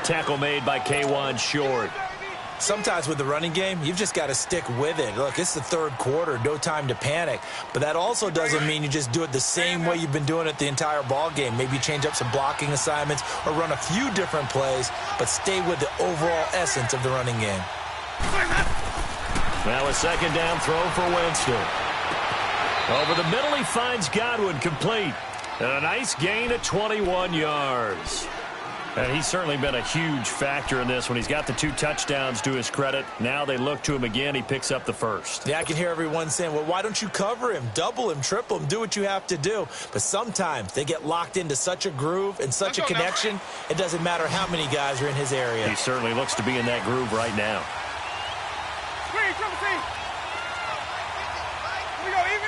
Tackle made by K1 Short. Sometimes with the running game, you've just got to stick with it. Look, it's the third quarter, no time to panic. But that also doesn't mean you just do it the same way you've been doing it the entire ball game. Maybe change up some blocking assignments or run a few different plays, but stay with the overall essence of the running game. Now a second down throw for Winston. Over the middle, he finds Godwin complete. And a nice gain of 21 yards. And he's certainly been a huge factor in this when he's got the 2 touchdowns to his credit. Now they look to him again. He picks up the first. Yeah, I can hear everyone saying, well, why don't you cover him, double him, triple him, do what you have to do. But sometimes they get locked into such a groove and such a connection, it doesn't matter how many guys are in his area. He certainly looks to be in that groove right now. Screen, triple team. We go even.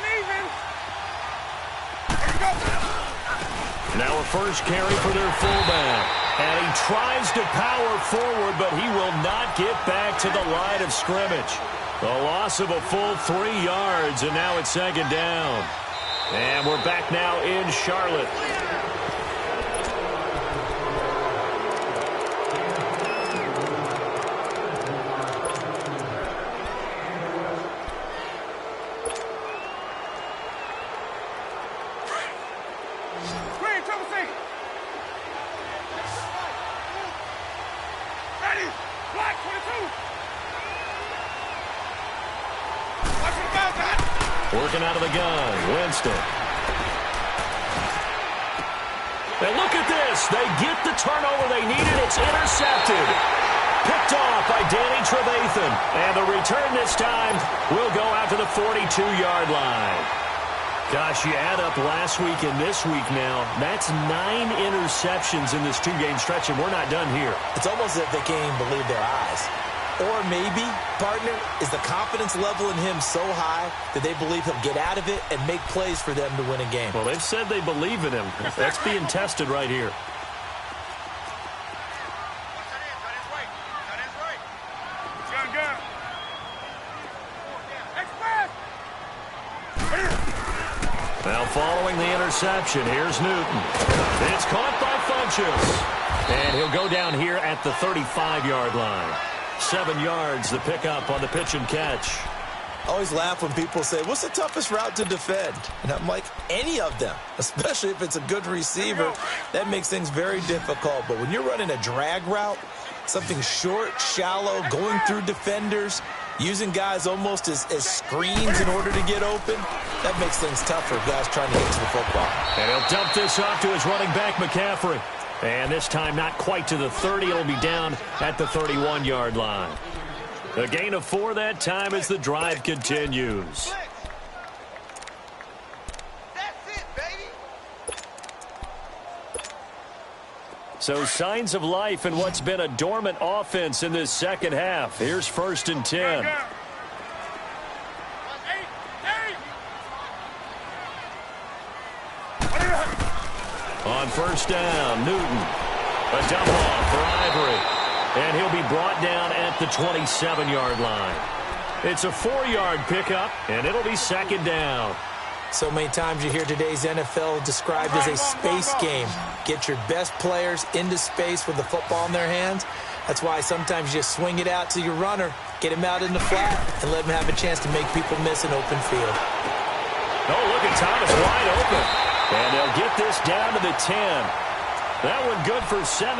Now a first carry for their fullback. And he tries to power forward, but he will not get back to the line of scrimmage. The loss of a full 3 yards, and now it's second down. And we're back now in Charlotte. Working out of the gun, Winston. And look at this. They get the turnover they needed. It's intercepted. Picked off by Danny Trevathan. And the return this time will go out to the 42-yard line. Gosh, you add up last week and this week now. That's 9 interceptions in this 2-game stretch, and we're not done here. It's almost as if they can't even believe their eyes. Or maybe, partner, is the confidence level in him so high that they believe he'll get out of it and make plays for them to win a game. Well, they've said they believe in him. That's being tested right here. Gun. Now following the interception, here's Newton. It's caught by Funchess. And he'll go down here at the 35-yard line. 7 yards, the pickup on the pitch and catch. I always laugh when people say, what's the toughest route to defend? And I'm like, any of them, especially if it's a good receiver. That makes things very difficult. But when you're running a drag route, something short, shallow, going through defenders, using guys almost as screens in order to get open, that makes things tough for guys trying to get to the football. And he'll dump this off to his running back, McCaffrey. And this time not quite to the 30. It'll be down at the 31-yard line. A gain of 4 that time as the drive continues. So signs of life in what's been a dormant offense in this second half. Here's 1st and 10. On 1st down, Newton. A dump off for Ivory. And he'll be brought down at the 27-yard line. It's a 4-yard pickup, and it'll be 2nd down. So many times you hear today's NFL described as a space game. Get your best players into space with the football in their hands. That's why sometimes you just swing it out to your runner, get him out in the flat, and let him have a chance to make people miss an open field. Oh, look at Thomas wide open. And they'll get this down to the 10. That one good for 17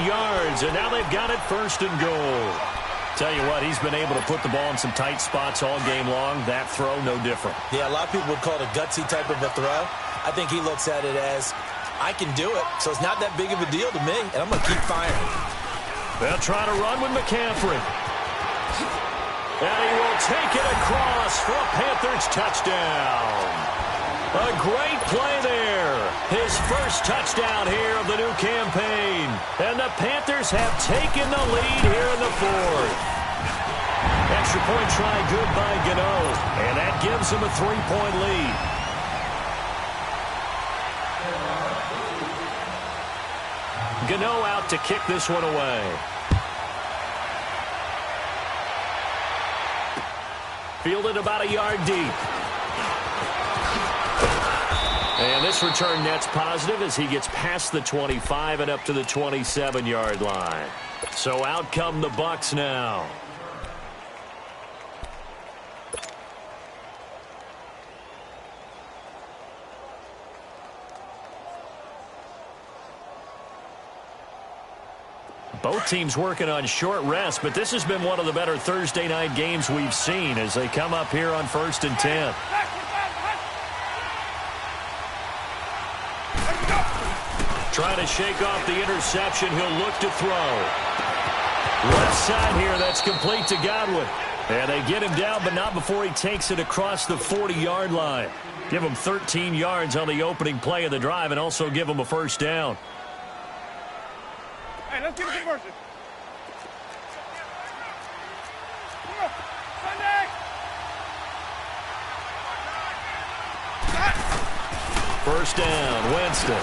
yards, and now they've got it 1st and goal. Tell you what, he's been able to put the ball in some tight spots all game long. That throw, no different. Yeah, a lot of people would call it a gutsy type of a throw. I think he looks at it as, I can do it, so it's not that big of a deal to me, and I'm going to keep firing. They'll try to run with McCaffrey. And he will take it across for a Panthers touchdown. A great play there. His first touchdown here of the new campaign. And the Panthers have taken the lead here in the 4th. Extra point try good by Gano. And that gives him a 3-point lead. Gano out to kick this one away. Fielded about a yard deep. And this return net's positive as he gets past the 25 and up to the 27-yard line. So out come the Bucs now. Both teams working on short rest, but this has been one of the better Thursday night games we've seen as they come up here on 1st and 10. Trying to shake off the interception. He'll look to throw. Left side here, that's complete to Godwin. And they get him down, but not before he takes it across the 40-yard line. Give him 13 yards on the opening play of the drive and also give him a 1st down. Hey, let's get a conversion. First down, Winston.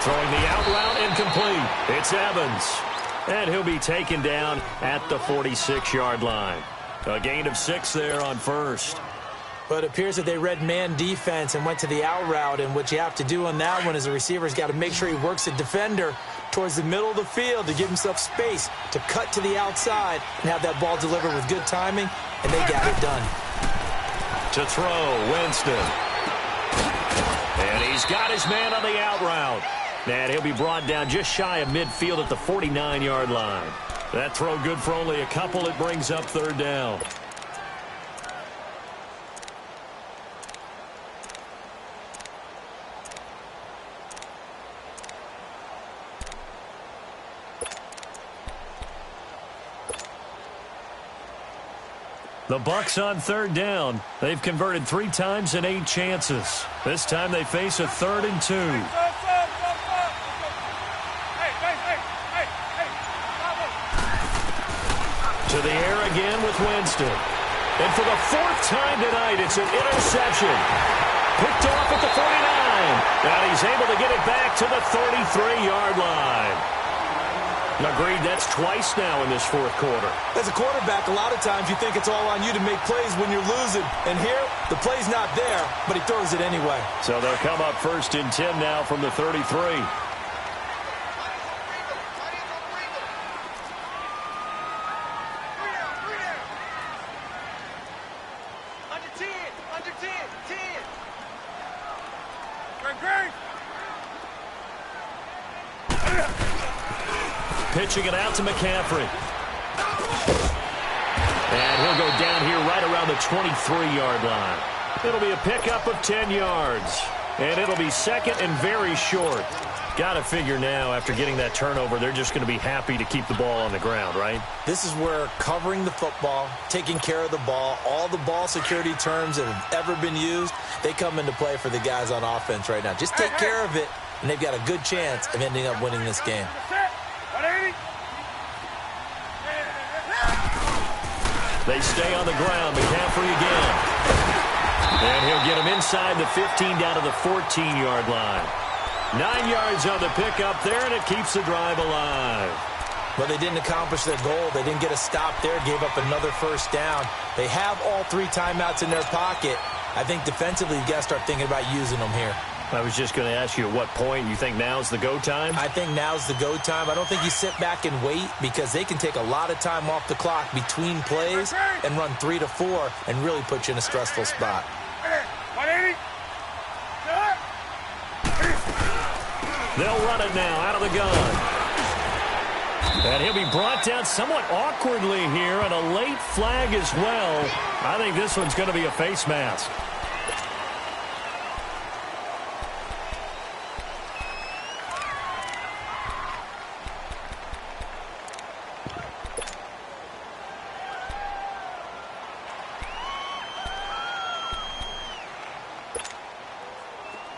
Throwing the out route incomplete. It's Evans. And he'll be taken down at the 46-yard line. A gain of 6 there on 1st. But it appears that they read man defense and went to the out route. And what you have to do on that one is the receiver's got to make sure he works the defender towards the middle of the field to give himself space to cut to the outside and have that ball delivered with good timing. And they got it done. To throw, Winston. And he's got his man on the out route. And he'll be brought down just shy of midfield at the 49-yard line. That throw good for only a couple. It brings up 3rd down. The Bucs on 3rd down. They've converted 3 times in 8 chances. This time they face a 3rd and 2. To the air again with Winston. And for the 4th time tonight, it's an interception. Picked off at the 49. And he's able to get it back to the 33-yard line. Agreed, that's twice now in this 4th quarter. As a quarterback, a lot of times you think it's all on you to make plays when you're losing. And here, the play's not there, but he throws it anyway. So they'll come up 1st and 10 now from the 33. Pitching it out to McCaffrey. And he'll go down here right around the 23-yard line. It'll be a pickup of 10 yards. And it'll be second and very short. Got to figure now, after getting that turnover, they're just going to be happy to keep the ball on the ground, right? This is where covering the football, taking care of the ball, all the ball security terms that have ever been used, they come into play for the guys on offense right now. Just take care of it, and they've got a good chance of ending up winning this game. They stay on the ground. McCaffrey again. And he'll get him inside the 15 down to the 14-yard line. 9 yards on the pickup there, and it keeps the drive alive. But they didn't accomplish their goal. They didn't get a stop there, gave up another first down. They have all 3 timeouts in their pocket. I think defensively, you got to start thinking about using them here. I was just going to ask you at what point you think now's the go time? I think now's the go time. I don't think you sit back and wait because they can take a lot of time off the clock between plays and run 3 to 4 and really put you in a stressful spot. They'll run it now out of the gun. And he'll be brought down somewhat awkwardly here, and a late flag as well. I think this one's going to be a face mask.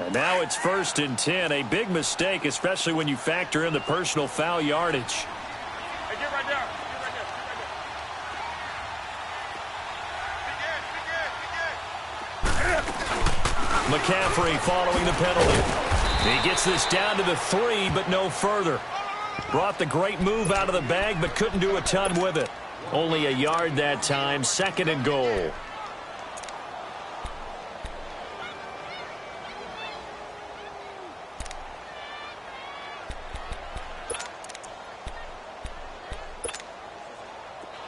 And now it's 1st and 10. A big mistake, especially when you factor in the personal foul yardage. Hey, get right there. McCaffrey following the penalty. He gets this down to the 3, but no further. Brought the great move out of the bag, but couldn't do a ton with it. Only a yard that time, 2nd and goal.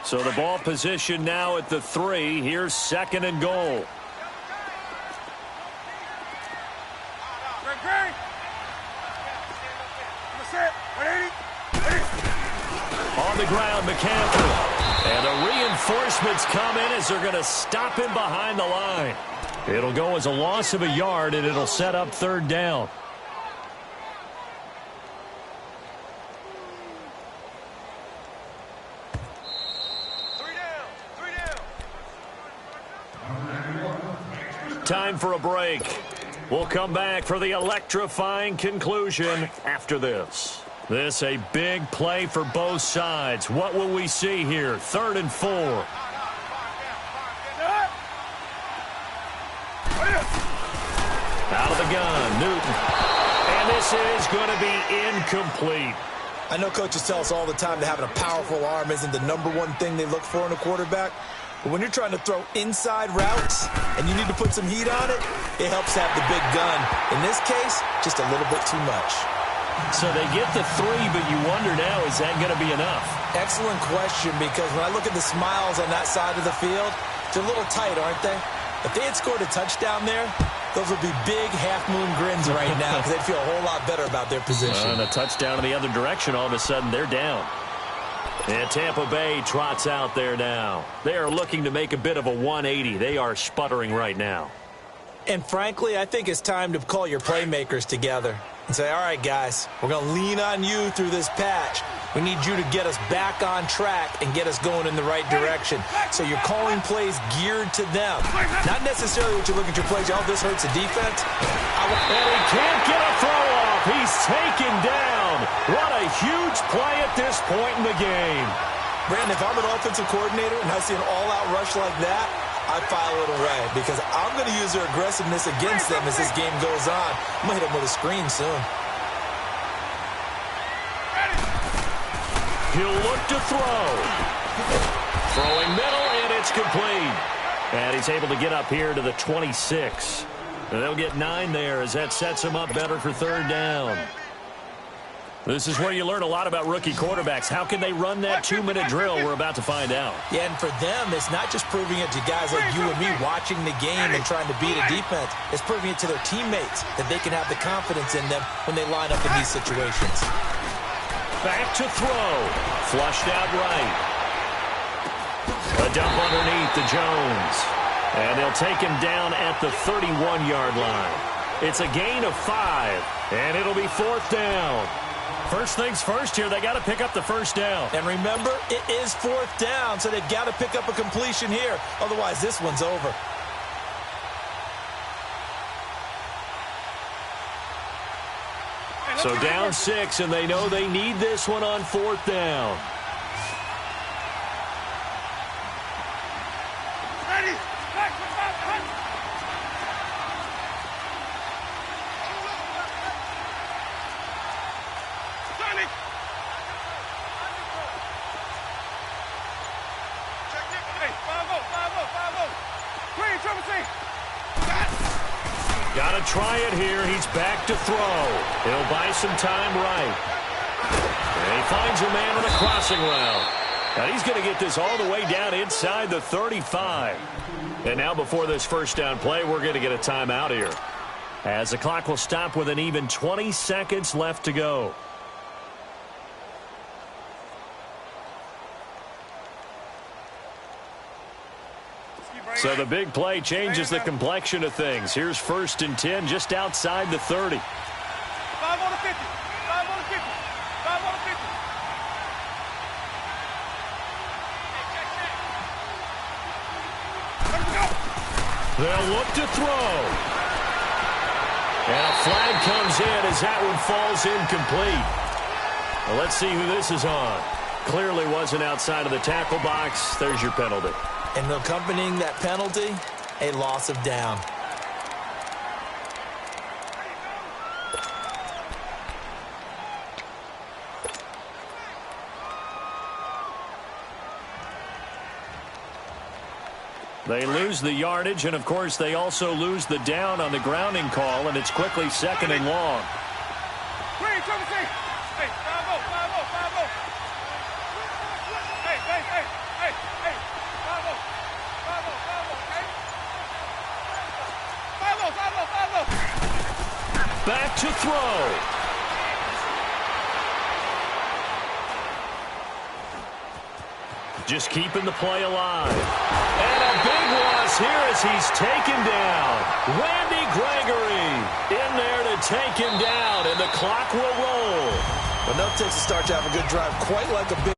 So the ball position now at the 3. Here's 2nd and goal. On the ground, McCaffrey. And the reinforcements come in as they're going to stop him behind the line. It'll go as a loss of a yard, and it'll set up 3rd down. Time for a break. We'll come back for the electrifying conclusion after this. This a big play for both sides. What will we see here? 3rd and 4. Out of the gun, Newton. And this is going to be incomplete. I know coaches tell us all the time that having a powerful arm isn't the #1 thing they look for in a quarterback. But when you're trying to throw inside routes and you need to put some heat on it, it helps to have the big gun. In this case, just a little bit too much. So they get the 3, but you wonder now, is that going to be enough? Excellent question, because when I look at the smiles on that side of the field, they're a little tight, aren't they? If they had scored a touchdown there, those would be big half-moon grins right now because they'd feel a whole lot better about their position. And a touchdown in the other direction, all of a sudden they're down. And Tampa Bay trots out there now. They are looking to make a bit of a 180. They are sputtering right now. And frankly, I think it's time to call your playmakers together and say, all right, guys, we're going to lean on you through this patch. We need you to get us back on track and get us going in the right direction. So you're calling plays geared to them. Not necessarily what you look at your plays, oh, this hurts the defense. And he can't get a throw off. He's taken down. What a huge play at this point in the game. Brandon, if I'm an offensive coordinator and I see an all-out rush like that, I file it away because I'm going to use their aggressiveness against them as this game goes on. I'm going to hit them with a screen soon. He'll look to throw. Throwing middle, and it's complete. And he's able to get up here to the 26. And they'll get 9 there as that sets him up better for 3rd down. This is where you learn a lot about rookie quarterbacks. How can they run that 2-minute drill? We're about to find out. Yeah, and for them, it's not just proving it to guys like you and me watching the game and trying to beat a defense. It's proving it to their teammates that they can have the confidence in them when they line up in these situations. Back to throw. Flushed out right. A dump underneath to Jones. And they'll take him down at the 31-yard line. It's a gain of 5, and it'll be 4th down. First things first here, they got to pick up the first down. And remember, it is 4th down, so they've got to pick up a completion here. Otherwise, this one's over. So down 6, and they know they need this one on 4th down. Ready. Johnny. Hey, 5-0. Green, triple C. Got to try it here. He's back to throw. He'll buy some time right. And he finds a man on a crossing route. And he's going to get this all the way down inside the 35. And now before this first down play, we're going to get a timeout here, as the clock will stop with an even 20 seconds left to go. So the big play changes the complexion of things. Here's 1st and 10 just outside the 30. 5 on the 50. 5 on the 50. 5 on the 50. Let him go. They'll look to throw. And a flag comes in as that one falls incomplete. Well, let's see who this is on. Clearly wasn't outside of the tackle box. There's your penalty. And accompanying that penalty, a loss of down. They lose the yardage, and, of course, they also lose the down on the grounding call, and it's quickly 2nd and long. Green, triple C. Hey, 5-0. Hey. 5-0. Back to throw. Just keeping the play alive. And a big loss here as he's taken down. Randy Gregory in there to take him down, and the clock will roll. But no takes to start to have a good drive, quite like a big